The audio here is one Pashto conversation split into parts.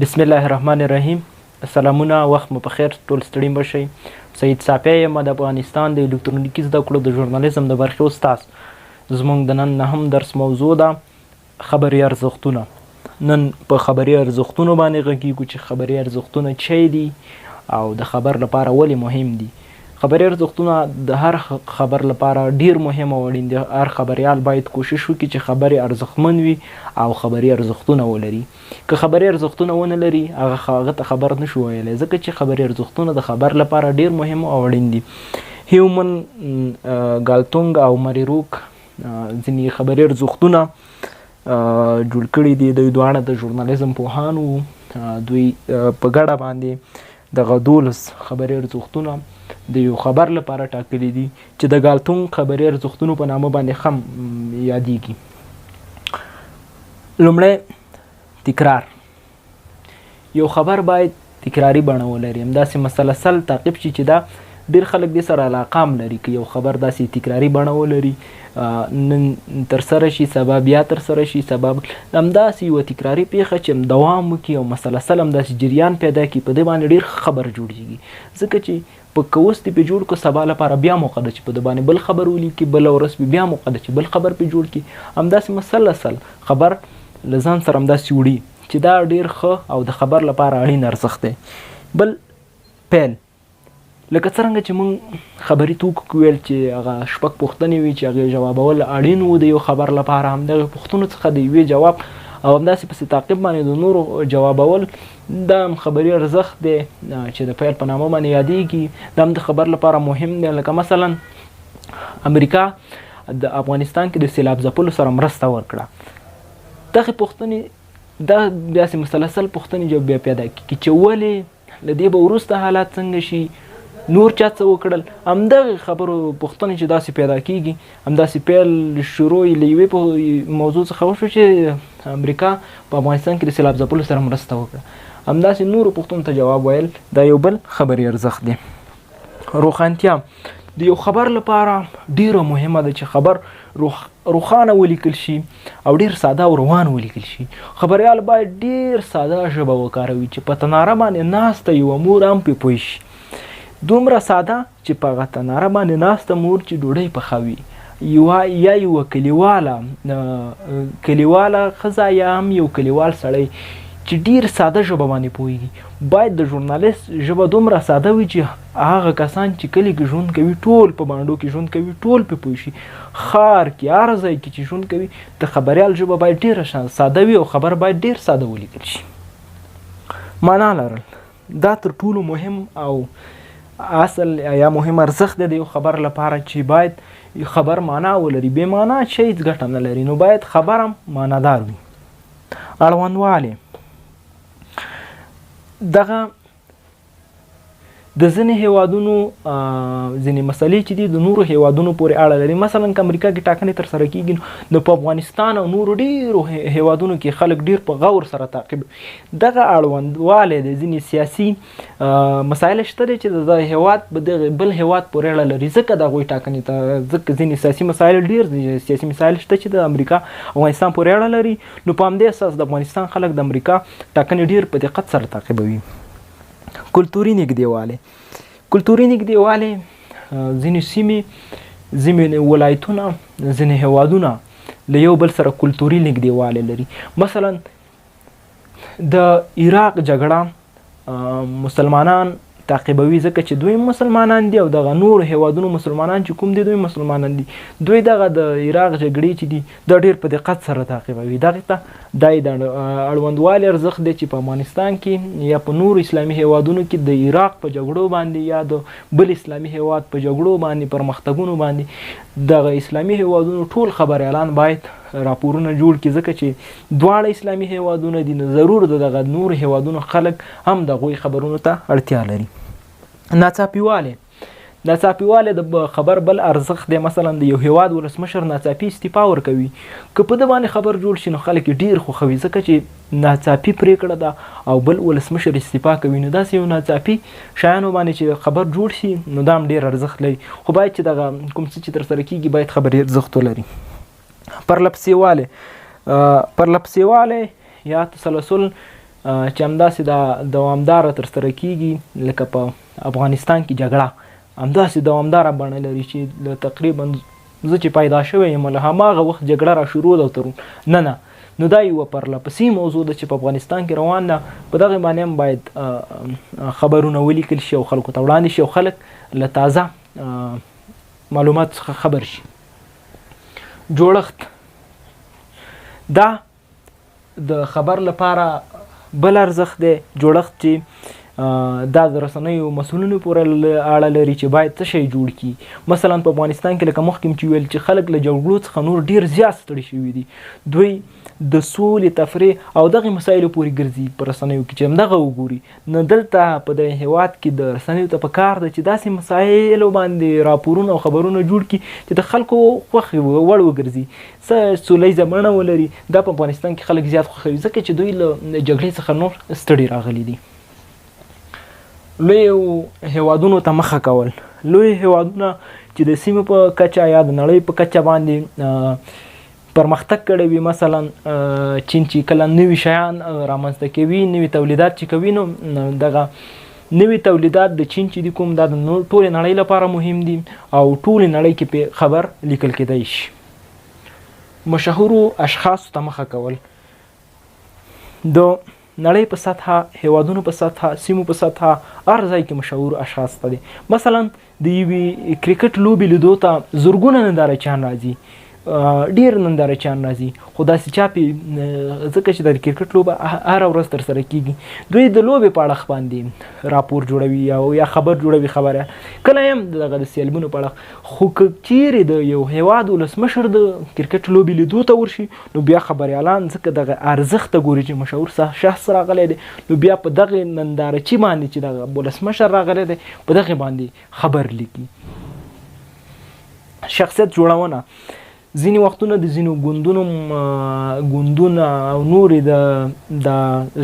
بسم الله الرحمن الرحیم. سلامونه، وخت مو په خیر، ټول ستړي مه شئ. سید صافی یم، د افغانستان د الکترونیکي زده کړو د ژورنالیزم د برخې استاد. زموږ د نن نهم درس موضوع ده خبري ارزښتونه. نن په خبري ارزښتونو باندې غږیږو چې خبري ارزښتونه څه دي او د خبر لپاره ولې مهم دي. خبري ارزښتونه د هر خبر لپاره ډیر مهم او اړین دي. هر خبریال باید کوشش وکړي چې خبرې ارزښتمن وي او خبري ارزښتونه ولري. که خبري ارزښتونه ونه لري هغه ته خبر نشو ویلی، ځکه چې خبري ارزښتونه د خبر لپاره ډیر مهم او اړین دي. هیومن ګالتونګ او مریروک ځینې خبري ارزښتونه جوړ کړي دي. دوی دواړه د ژورنالیزم پوهان وو. دوی په ګډه باندې دغه 12 خبري ارزښتونه د یو خبر لپاره ټاکلي دي چې د ګالتونګ خبري ارزښتونو په نامه باندې هم یادیږي. لومړی تکرار. یو خبر باید تکراري بڼه ولري، همداسې مسلسل تعقیب شي چې دا ډېر خلک دې سره علاقه هم لري. که یو خبر داسې تکراري بڼه ولري، نن ترسره شي، سبا بیا ترسره شي، سبا همداسې یوه تکراري پیښه چې دوام وکړي او مسلسل همداسې جریان پیدا کړي، په دې باندې ډېر خبر جوړېږي. ځکه چې که اوس دې پې جوړ کړو، سبا لپاره بیا موقع ده چې په ده باندې بل خبر ولیکي، بله ورځ بیا موقع ده چې بل خبر پې جوړ کړي. همداسې مسلسل خبر له ځان سره همداسې وړي چې دا ډېر ښه او د خبر لپاره اړین ارزښت دی. بل پیل، لکه څرنګه چې موږ خبري توکو کې ویل چې هغه 6 پوښتنې وي چې هغې جوابول اړین وو د یو خبر لپاره. همدغې پوښتنو څخه د یوې جواب او همداسې پسې تعقیب باندې د نورو جوابول دا هم خبري ارزښت دی چې د پیل په نامه باندې یادیږي. دا هم د خبر لپاره مهم دی. لکه مثلا امریکا د افغانستان کې د سیلاب ځپلو سره مرسته وکړه. دغې پوښتنې دا داسې مسلسل پوښتنې بیا پیدا کېږي چې ولې له دې به وروسته حالات څنګه شي، نور چا څه وکړل. همدغې خبرو پوښتنې چې داسې پیدا کېږي، همداسې پیل شروع له یوې موضوع څخه وشو چې امریکا په افغانستان کې د سیلاب ځپلو سره مرسته وکړه. همداسې نورو پوښتنو ته جواب ویل دا یو بل خبري ارزښت دی. روښانتیا د یو خبر لپاره ډیره مهمه ده چې خبر روښانه ولیکل شي او ډیر ساده او روان ولیکل شي. خبریال باید ډیر ساده ژبه وکاروي چې په تناره باندې ناسته یوه مور هم پې پوه شي. دومره ساده چې په هغه تناره باندې ناسته مور چې ډوډۍ پخوي، یا یوه کلیواله ښځه یا هم یو کلیوال سړی چې ډیر ساده ژبه باندې پوهېږي، باید د ژورنالیست ژبه دومره ساده وي چې هغه کسان چې کلي کې ژوند کوي، ټول په بانډو کې ژوند کوي، ټول پې پوه شي. ښار کې هر ځای کې چې ژوند کوي، د خبریال ژبه باید ډیره ساده وي او خبر باید ډیر ساده ولیکل شي. معنا لرل دا تر ټولو مهم او اصل یا مهم ارزښت دی د یو خبر لپاره چې باید خبر معنا ولري. بې معنا شی هېڅ ګټه نه لري، نو باید خبر هم معنادار وي. اړوندوالی دغه د ځینې هیوادونو ځینې مسلې چې دي د نورو هیوادونو پورې اړه لري. مثلا که امریکا کې ټاکنې ترسره کېږي نو په افغانستان او نورو ډیرو هیوادونو کې خلک ډیر په غور سره تعقیب. دغه اړوندوالی د ځینې سیاسي مسایل شته دی چې د هیواد په دغه بل هیواد پورې اړه لري، ځکه د هغوی ټاکنې ته ځکه ځینې سیاسي مسایل ډیر سیاسي مسایل شته چې د امریکا افغانستان پورې اړه لري. نو په همدې اساس د افغانستان خلک د امریکا ټاکنې ډیر په دقت سره تعقیبوي. کلتوري نږدېوالی. کلتوري نږدېوالی ځینې سیمې، ځینې ولایتونه، ځینې هیوادونه له یو بل سره کلتوري نږدېوالی لري. مثلا د عراق جګړه مسلمانان تعقیبوي، ځکه چې دوی مسلمانان دي او دغه نور هیوادونو مسلمانان چې کوم دي دوی مسلمانان دي. دوی دغه د عراق جګړې چې دي دا ډېر په دقت سره تعقیبوي. دغې ته دا د اړوندوالي ارزښت دی چې په افغانستان کې یا په نورو اسلامي هیوادونو کې د عراق په جګړو باندې یا د بل اسلامي هیواد په جګړو باندې پرمختګونو باندې دغه اسلامي هیوادونو ټول خبریالان باید راپورونه جوړ کړي، ځکه چې دواړه اسلامي هیوادونه دي، نو ضرور دغه نور هیوادونو خلک هم د هغوی خبرونو ته اړتیا لري. ناڅاپیوالی. ناڅاپیوالی د خبر بل ارزښت دی. مثلا د یو هیواد ولسمشر ناڅاپي استعفا ورکوي، که په ده باندې خبر جوړ شي نو خلک یې ډېر خوښوي، ځکه چې ناڅاپي پرېکړه ده او بل ولسمشر استعفا کوي. نو داسې یو ناڅاپي شیانو باندې چې خبر جوړ شي نو دا هم ډېر ارزښت لري. خو باید چې دغه کوم څه چې ترسره کېږي باید خبري ارزښت ولري. پرلپسېوالی. پرلپسېوالی یا تسلسل چې همداسې دوامداره ترسره کیږي لکه په افغانستان کې جګړه همداسې دوامداره بڼه لري چې تقریبا زه چې پیدا شوی یم له هماغه وخت جګړه را شروع ده تر ننه. نو دا یوه پرله پسې موضوع ده چې په افغانستان کې روان ده. په دغې باندې هم باید خبرونه ولیکل شي او خلکو ته وړاندې شي او خلک له تازه معلوماتو څخه خبر شي. جوړښت دا د خبر لپاره بل ارزښت دی. جوړښت چې دا د رسنیو مسؤلینو پورې اړه لري چې باید څه شی جوړ کړي. مثلا په افغانستان کې لکه مخکې چې ویل چې خلک له جګړو څخه نور ډېر زیات ستړي شوي دي. دوی د سولې تفریح او دغې مسایلو پورې ګرځي په رسنیو کې چې همدغه وګوري. نو دلته په دې هېواد کې د رسنیو ته پکار ده چې داسې مسایلو باندې راپورونه او خبرونه جوړ کړي چې د خلکو خوښې وړ وګرځي، څه سولیزه بڼه ولري. دا په افغانستان کې خلک زیات خوښوي ځکه چې دوی له جګړې څخه نور ستړي راغلي دي. لویو هیوادونو ته مخه کول. لوی هیوادونه چې د سیمې په کچه یا د نړۍ په کچه باندې پرمختګ کړی وي، مثلا چین چې کله نوي شیان رامنځته کوي، نوي تولیدات چې کوي، نو دغه نوي تولیدات د چین چې دي کوم دا د ټولې نړۍ لپاره مهم دي او ټولې نړۍ کې په خبر لیکل کېدی شي. مشهورو اشخاصو ته مخه کول. د نړۍ په سطحه، هیوادونو په سطحه، سیمو په سطحه هر ځای کې مشهور اشخاص ته دي. مثلا د یوې کرکټ لوبې لیدو ته زرګونه نندارچیان راځي، ډیر نندارچیان راځي، خو داسې چا پې ځکه چې د کرکټ لوبه هره ورځ ترسره کیږي، دوی د لوبې په اړه باندې راپور جوړوي او یا خبر جوړوي، خبره کله هم دغه د سیالبونو په اړه. خو که چیرې د یو هیواد ولسمشر د کرکټ لوبې لیدو ته ورشي، نو بیا خبریالان ځکه دغه ارزښت ته ګوري چې مشهور شخص راغلی دی، نو بیا په دغه نندارچي باندې چې دغه ولسمشر راغلی دی په دغه باندې خبر لیکي. شخصیت جوړونه. ځینې وختونه د ځینو ګوندونه او نورې د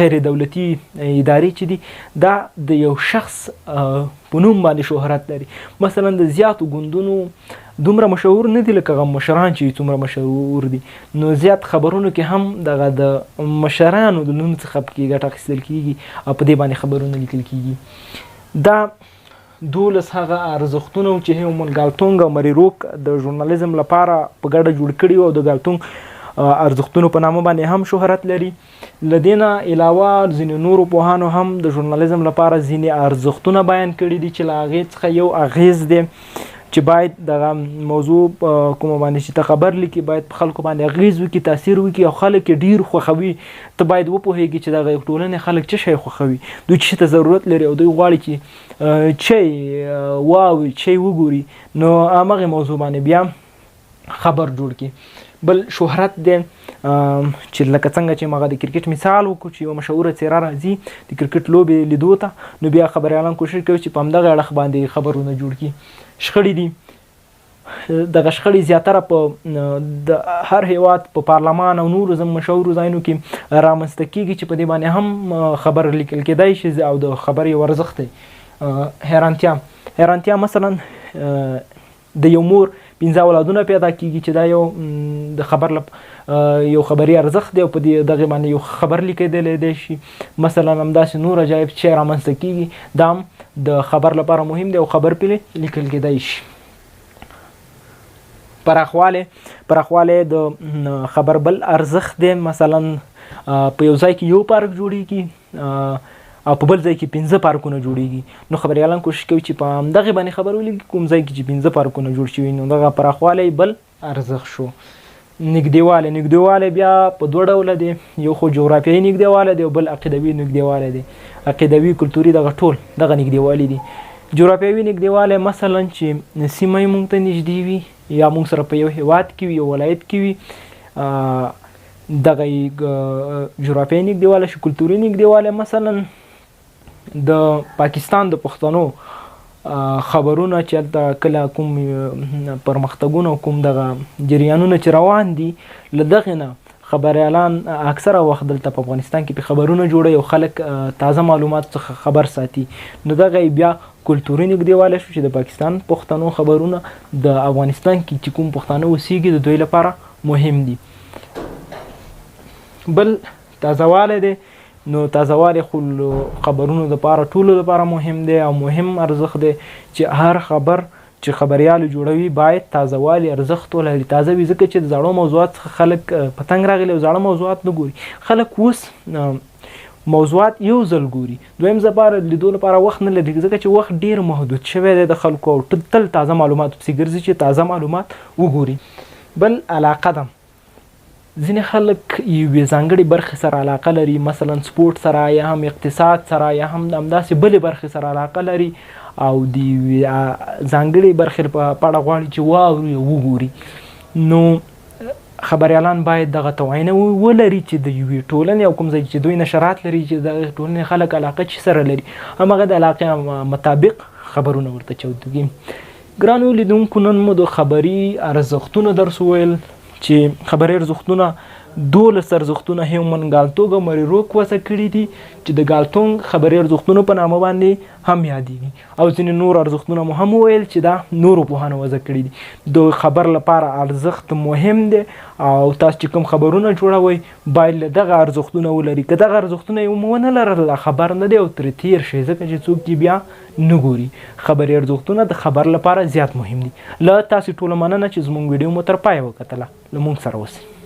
غیر دولتي ادارې چې دي دا د یو شخص په نوم باندې شهرت لري. مثلا د زیاتو ګوندونو دومره مشهور نه دي لکه مشران چې څومره مشهور دي، نو زیات خبرونو کې هم دغه د مشرانو د نوم څخه پکې ګټه اخیستل کیږي او په دې باندې خبرونه لیکل کیږي. دا 12 هغه ارزښتونه چې هیومن ګالټونګ او مری روک د ژورنالیزم لپاره په ګډه جوړ کړي او د ګالټونګ ارزښتونو په نامه باندې هم شهرت لري. له دې نه علاوه ځینې نورو پوهانو هم د ژورنالیزم لپاره ځینې ارزښتونه بیان کړي دي چې له هغې څخه یو اغیز دی چې باید دغه موضوع کومه باندې چې ته خبر لیکي باید په خلکو باندې اغیز وکړي، تاثیر وکړي او خلک یې ډېر خوښوي. ته باید وپوهېږي چې دغه ټولنې خلک څه شی خوښوي، دوی څه ته ضرورت لري او دوی غواړي چې چی واوري، چی وګوري، نو همغې موضوع باندې بیا خبر جوړ کړي. بل شهرت دی چې لکه څنګه چې موږ د کرکټ مثال وکړو چې یوه مشهوره څیره راځي د کرکټ لوبې لیدو ته، نو بیا خبریالان کوشش کوي چې په همدغه اړخ باندې خبرونه جوړ کړي. شخړې دي. دغه شخړې زیاتره په د هر هیواد په پارلمان او نورو مشهورو ځایونو کې رامنځته کیږي چې په دې باندې هم خبر لیکل کېدای شي او د خبرې یو ارزښت دی. حیرانتیا مثلا د یو مور 15 اولادونه پیدا کیږي چې دا یو د خبر یو خبري ارزښت دی او په دغه باندې یو خبر لیکلی دی شي. مثلا همداسې نور عجایب چې رامنځته کیږي دا هم د خبر لپاره مهم دی او خبر پرې لیکل کېدای شي. پراخوالی د خبر بل ارزښت دی. مثلا په یو ځای کې یو پارک جوړیږي او په بل ځای کې 15 پارکونه جوړیږي، نو خبریالان کوشش کوي چې په همدغې باندې خبر ولیکي کوم ځای کې چې 15 پارکونه جوړ شوي، نو دغه پراخوالی بل ارزښت شو. نږدېوالی بیا په دوه ډوله دی، یو خو جغرافیایي نږدېوالی دی او بل عقیدوي نږدېوالی دی. عقیدوي کلتوري دغه ټول دغه نږدېوالی دي. جغرافیایي نږدېوالی مثلا چې سیمه یې موږ ته نږدې وي یا موږ سره په یو هیواد کې وي، یو ولایت کې وي، دغه جغرافیایي نږدېوالی شو. کلتوري نږدېوالی مثلا د پاکستان د پښتنو خبرونه چې هلته کله کوم پرمختګونه کوم دغه جریانونه چې روان دي، له دغې نه خبریالان اکثره وخت دلته په افغانستان کې په خبرونه جوړوي او خلک تازه معلوماتو څخه خبر ساتي. نو دغه بیا کلتوري نږدېوالی شو چې د پاکستان پښتنو خبرونه د افغانستان کې چې کوم پښتانه اوسیږي د دوی لپاره مهم دي. بل تازهوالی دی. نو تازهوالی خو خبرونو دپاره ټولو دپاره مهم دی او مهم ارزښت دی چې هر خبر چې خبریال جوړوي باید تازهوالی ارزښت ولري، تازه وي، ځکه چې د زړو موضوعات څخه خلک په تنګ راغلي او زاړه موضوعات نه ګوري. خلک اوس موضوعات یو ځل ګوري، دویم ځل لیدو لپاره وخت نه لري ځکه چې وخت ډیر محدود شوی دی د خلکو او تل تازه معلومات پسې ګرځي چې تازه معلومات وګوري. بل علاقه ده، ځینې خلک یوې ځانګړې برخې سره علاقه لري، مثلا سپورټ سره یا هم اقتصاد سره یا هم همداسې بلې برخې سره علاقه لري او د یوې ځانګړې برخې په اړه غواړي چې واوري او وګوري. نو خبریالان باید دغه توانایي ولري چې د یوې ټولنې او کوم ځای چې دوی نشرات لري چې د ټولنې خلک علاقه چې سره لري همغه د علاقې مطابق خبرونه ورته چمتو کړي. ګرانو لیدونکو، نن مو د خبري ارزښتونه درس وویل چې خبري ارزښتونه 12 ارزښتونه هیومن ګالتونګ او مریروک وضع کړي دي چې د ګالتونګ خبري ارزښتونو په نامه باندې هم یادېږي او ځینې نور ارزښتونه مو هم وویل چې دا نورو پوهانو وضع کړي دي. د خبر لپاره ارزښت مهم دی او تاسو چې کوم خبرونه جوړوئ باید له دغه ارزښتونه ولري. که دغه ارزښتونه یې ونه لرل خبر نه دی او ترې تیر شي ځکه چې څوک یې بیا نه ګوري. خبري ارزښتونه د خبر لپاره زیات مهم دي. له تاسو ټولو مننه چې زموږ ویډیو مو تر پایه وکتله. له موږ سره اوسئ.